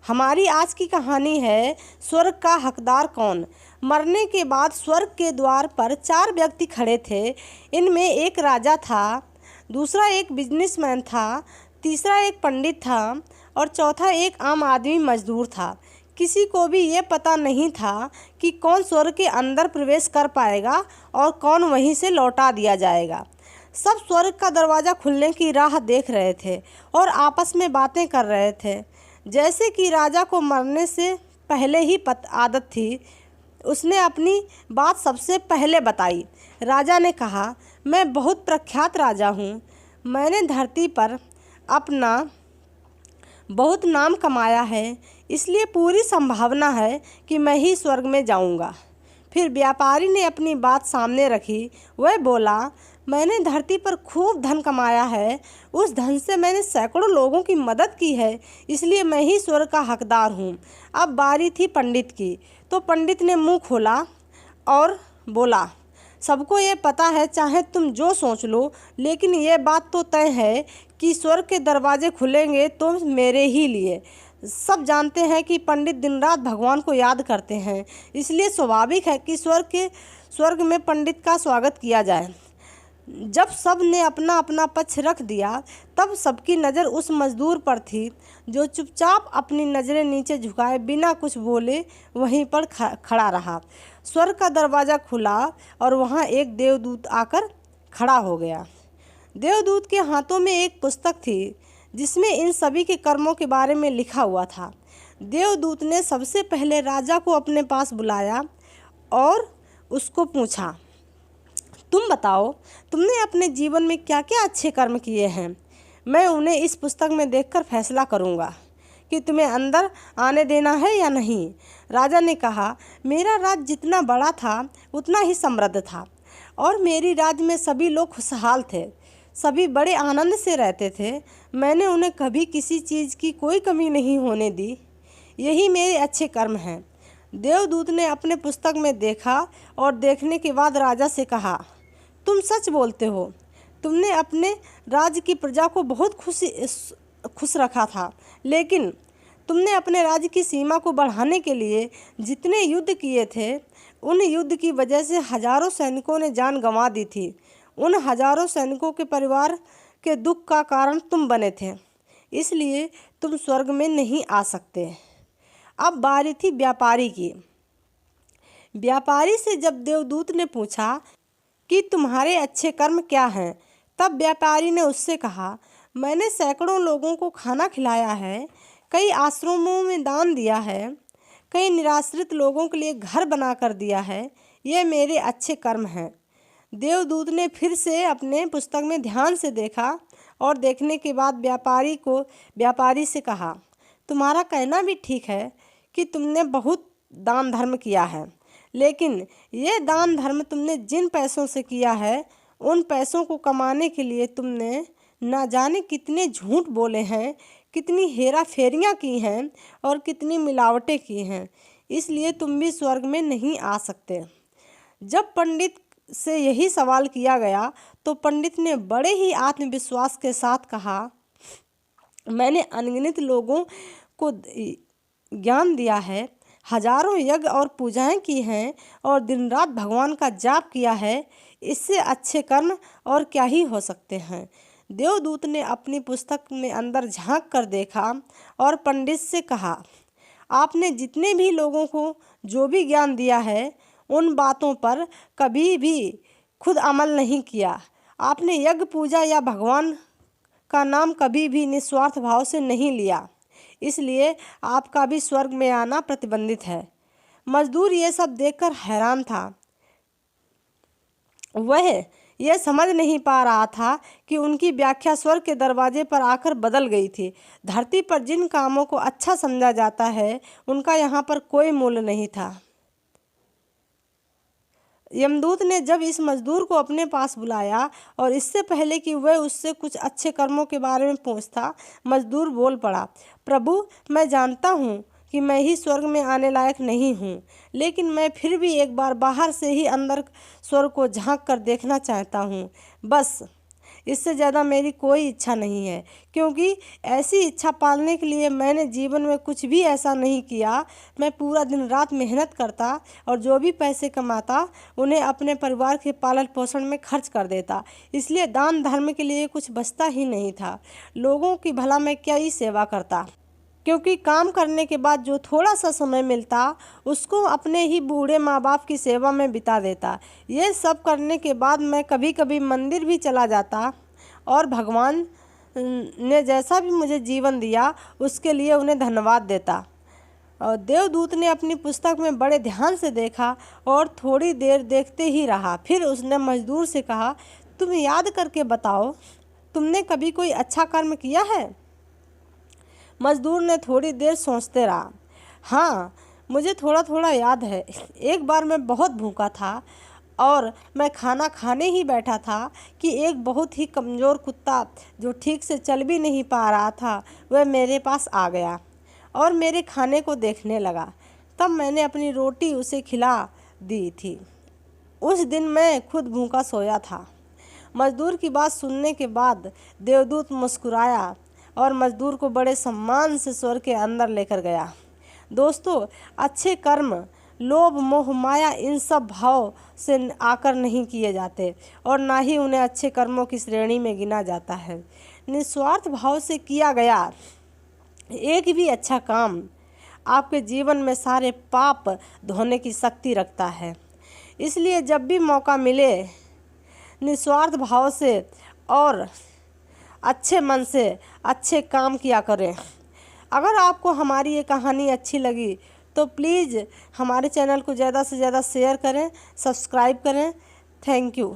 हमारी आज की कहानी है स्वर्ग का हकदार कौन। मरने के बाद स्वर्ग के द्वार पर 4 व्यक्ति खड़े थे। इनमें एक राजा था, दूसरा एक बिजनेसमैन था, तीसरा एक पंडित था और चौथा एक आम आदमी मजदूर था। किसी को भी ये पता नहीं था कि कौन स्वर्ग के अंदर प्रवेश कर पाएगा और कौन वहीं से लौटा दिया जाएगा। सब स्वर्ग का दरवाज़ा खुलने की राह देख रहे थे और आपस में बातें कर रहे थे। जैसे कि राजा को मरने से पहले ही आदत थी, उसने अपनी बात सबसे पहले बताई। राजा ने कहा, मैं बहुत प्रख्यात राजा हूँ। मैंने धरती पर अपना बहुत नाम कमाया है, इसलिए पूरी संभावना है कि मैं ही स्वर्ग में जाऊंगा। फिर व्यापारी ने अपनी बात सामने रखी। वह बोला, मैंने धरती पर खूब धन कमाया है, उस धन से मैंने सैकड़ों लोगों की मदद की है, इसलिए मैं ही स्वर्ग का हकदार हूँ। अब बारी थी पंडित की, तो पंडित ने मुंह खोला और बोला, सबको ये पता है, चाहे तुम जो सोच लो, लेकिन ये बात तो तय है कि स्वर्ग के दरवाजे खुलेंगे तो मेरे ही लिए। सब जानते हैं कि पंडित दिन रात भगवान को याद करते हैं, इसलिए स्वाभाविक है कि स्वर्ग में पंडित का स्वागत किया जाए। जब सब ने अपना अपना पक्ष रख दिया, तब सबकी नज़र उस मजदूर पर थी जो चुपचाप अपनी नज़रें नीचे झुकाए बिना कुछ बोले वहीं पर खड़ा रहा। स्वर्ग का दरवाज़ा खुला और वहाँ एक देवदूत आकर खड़ा हो गया। देवदूत के हाथों में एक पुस्तक थी जिसमें इन सभी के कर्मों के बारे में लिखा हुआ था। देवदूत ने सबसे पहले राजा को अपने पास बुलाया और उसको पूछा, तुम बताओ, तुमने अपने जीवन में क्या क्या अच्छे कर्म किए हैं। मैं उन्हें इस पुस्तक में देखकर फैसला करूँगा कि तुम्हें अंदर आने देना है या नहीं। राजा ने कहा, मेरा राज्य जितना बड़ा था उतना ही समृद्ध था और मेरी राज्य में सभी लोग खुशहाल थे, सभी बड़े आनंद से रहते थे। मैंने उन्हें कभी किसी चीज़ की कोई कमी नहीं होने दी। यही मेरे अच्छे कर्म हैं। देवदूत ने अपने पुस्तक में देखा और देखने के बाद राजा से कहा, तुम सच बोलते हो। तुमने अपने राज्य की प्रजा को बहुत खुश रखा था, लेकिन तुमने अपने राज्य की सीमा को बढ़ाने के लिए जितने युद्ध किए थे, उन युद्ध की वजह से हजारों सैनिकों ने जान गंवा दी थी। उन हजारों सैनिकों के परिवार के दुख का कारण तुम बने थे, इसलिए तुम स्वर्ग में नहीं आ सकते। अब बारी थी व्यापारी की। व्यापारी से जब देवदूत ने पूछा कि तुम्हारे अच्छे कर्म क्या हैं, तब व्यापारी ने उससे कहा, मैंने सैकड़ों लोगों को खाना खिलाया है, कई आश्रमों में दान दिया है, कई निराश्रित लोगों के लिए घर बना कर दिया है। ये मेरे अच्छे कर्म हैं। देवदूत ने फिर से अपने पुस्तक में ध्यान से देखा और देखने के बाद व्यापारी से कहा, तुम्हारा कहना भी ठीक है कि तुमने बहुत दान धर्म किया है, लेकिन ये दान धर्म तुमने जिन पैसों से किया है, उन पैसों को कमाने के लिए तुमने ना जाने कितने झूठ बोले हैं, कितनी हेरा फेरियाँ की हैं और कितनी मिलावटें की हैं, इसलिए तुम भी स्वर्ग में नहीं आ सकते। जब पंडित से यही सवाल किया गया तो पंडित ने बड़े ही आत्मविश्वास के साथ कहा, मैंने अनगिनत लोगों को ज्ञान दिया है, हजारों यज्ञ और पूजाएं की हैं और दिन रात भगवान का जाप किया है, इससे अच्छे कर्म और क्या ही हो सकते हैं। देवदूत ने अपनी पुस्तक में अंदर झांक कर देखा और पंडित से कहा, आपने जितने भी लोगों को जो भी ज्ञान दिया है, उन बातों पर कभी भी खुद अमल नहीं किया। आपने यज्ञ पूजा या भगवान का नाम कभी भी निस्वार्थ भाव से नहीं लिया, इसलिए आपका भी स्वर्ग में आना प्रतिबंधित है। मजदूर ये सब देखकर हैरान था। वह यह समझ नहीं पा रहा था कि उनकी व्याख्या स्वर्ग के दरवाजे पर आकर बदल गई थी। धरती पर जिन कामों को अच्छा समझा जाता है, उनका यहाँ पर कोई मूल्य नहीं था। यमदूत ने जब इस मजदूर को अपने पास बुलाया और इससे पहले कि वह उससे कुछ अच्छे कर्मों के बारे में पूछता, मजदूर बोल पड़ा, प्रभु, मैं जानता हूँ कि मैं ही स्वर्ग में आने लायक नहीं हूँ, लेकिन मैं फिर भी एक बार बाहर से ही अंदर स्वर्ग को झांक कर देखना चाहता हूँ। बस इससे ज़्यादा मेरी कोई इच्छा नहीं है, क्योंकि ऐसी इच्छा पालने के लिए मैंने जीवन में कुछ भी ऐसा नहीं किया। मैं पूरा दिन रात मेहनत करता और जो भी पैसे कमाता उन्हें अपने परिवार के पालन पोषण में खर्च कर देता। इसलिए दान धर्म के लिए कुछ बचता ही नहीं था। लोगों की भला मैं क्या ही सेवा करता, क्योंकि काम करने के बाद जो थोड़ा सा समय मिलता उसको अपने ही बूढ़े माँ बाप की सेवा में बिता देता। ये सब करने के बाद मैं कभी कभी मंदिर भी चला जाता और भगवान ने जैसा भी मुझे जीवन दिया उसके लिए उन्हें धन्यवाद देता। और देवदूत ने अपनी पुस्तक में बड़े ध्यान से देखा और थोड़ी देर देखते ही रहा। फिर उसने मजदूर से कहा, तुम याद करके बताओ, तुमने कभी कोई अच्छा कर्म किया है? मजदूर ने थोड़ी देर सोचते रहा। हाँ, मुझे थोड़ा थोड़ा याद है। एक बार मैं बहुत भूखा था और मैं खाना खाने ही बैठा था कि एक बहुत ही कमज़ोर कुत्ता जो ठीक से चल भी नहीं पा रहा था वह मेरे पास आ गया और मेरे खाने को देखने लगा। तब मैंने अपनी रोटी उसे खिला दी थी। उस दिन मैं खुद भूखा सोया था। मजदूर की बात सुनने के बाद देवदूत मुस्कुराया और मजदूर को बड़े सम्मान से स्वर्ग के अंदर लेकर गया। दोस्तों, अच्छे कर्म लोभ मोह माया इन सब भाव से आकर नहीं किए जाते और ना ही उन्हें अच्छे कर्मों की श्रेणी में गिना जाता है। निस्वार्थ भाव से किया गया एक भी अच्छा काम आपके जीवन में सारे पाप धोने की शक्ति रखता है। इसलिए जब भी मौका मिले निस्वार्थ भाव से और अच्छे मन से अच्छे काम किया करें। अगर आपको हमारी ये कहानी अच्छी लगी तो प्लीज़ हमारे चैनल को ज़्यादा से ज़्यादा शेयर करें, सब्सक्राइब करें। Thank you.